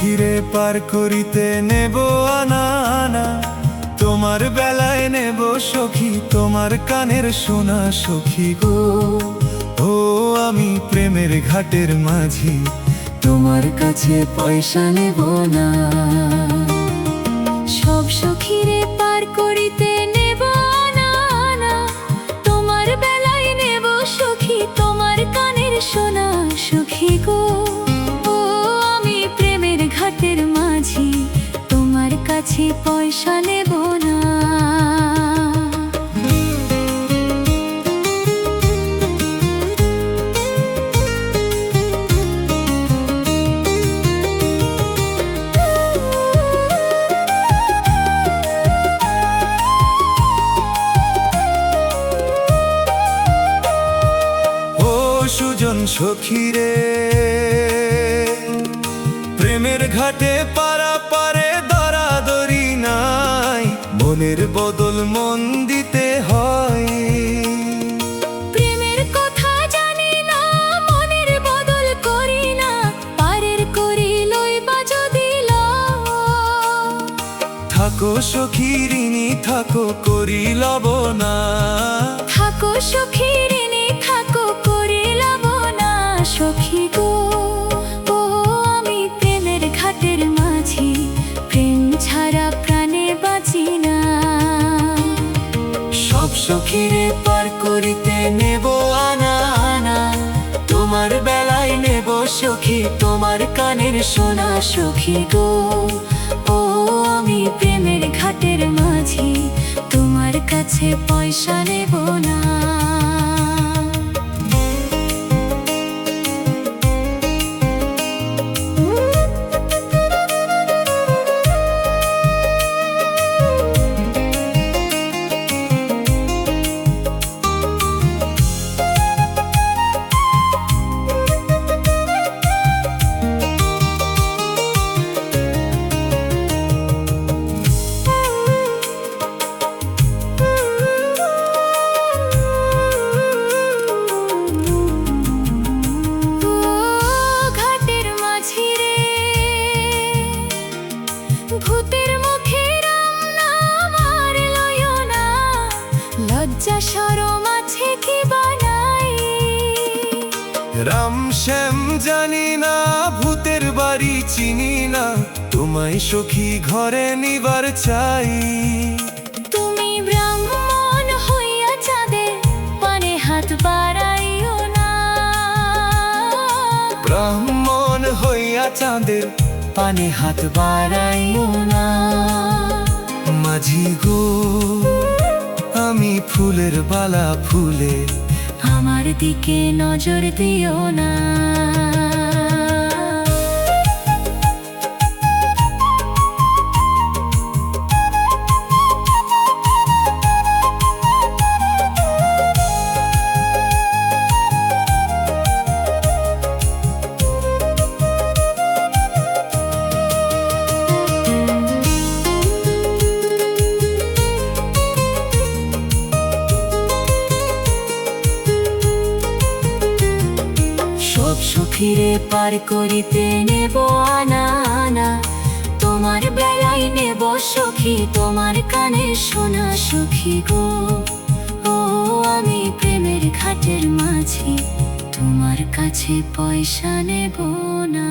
সখীরে পার করিতে নেব আনা আনা, তোমার বেলায় নেব সখী তোমার কানের সোনা সখী গো। ও আমি প্রেমের ঘাটের মাঝি, তোমার কাছে পয়সা নেব না। সব সখীরে পার করিতে নেব আনা আনা, তোমার বেলায় নেব সখী তোমার কানের সোনা সখী গো। ও আমি প্রেমের ঘাটের মাঝি, তোমার কাছে পয়সা নেব না। সুজন সখীরে প্রেমের ঘাটে পারা পারে দরাদরি নাই, মনের বদল মন দিতে হয়। প্রেমের কথা জানি না, মনের বদল করি না, পারের করি লইবা যদি লও। থাকো সখী ঋণী থাকো করি লব না, থাকো সখী ঋণী থাকো করি লব না সখী গো। ও আমি প্রেমের ঘাটের মাঝি, প্রেম ছাড়া প্রাণে বাঁচি না। সব সখীরে পার করিতে নেব আনা আনা, তোমার বেলায় নেব সখী তোমার কানের সোনা সখী গো। ও আমি প্রেমের ঘাটের মাঝি, তোমার কাছে পয়সা নেব না। ভূতের মুখে রাম নাম আর লইও না, লজ্জা শরম আছে কি বানাই। রাম শ্যাম জানি না, ভূতের বাড়ি চিনি না, তোমায় সখী ঘরে নিবার চাই। তুমি ব্রাহ্মণ হইয়া চাঁদের পানে হাত বাড়াইও না। ব্রাহ্মণ হইয়া চাঁদের পানে হাত বাড়াইও না। মাঝি গো আমি ফুলের বালা ফুলে, আমার দিকে নজর দিও না। সখীরে পার করিতে নেব আনা আনা, তোমার বেলায় নেব সখী তোমার কানে সোনা সখী গো। ও আমি প্রেমের ঘাটের মাঝি, তোমার কাছে পয়সা নেব না।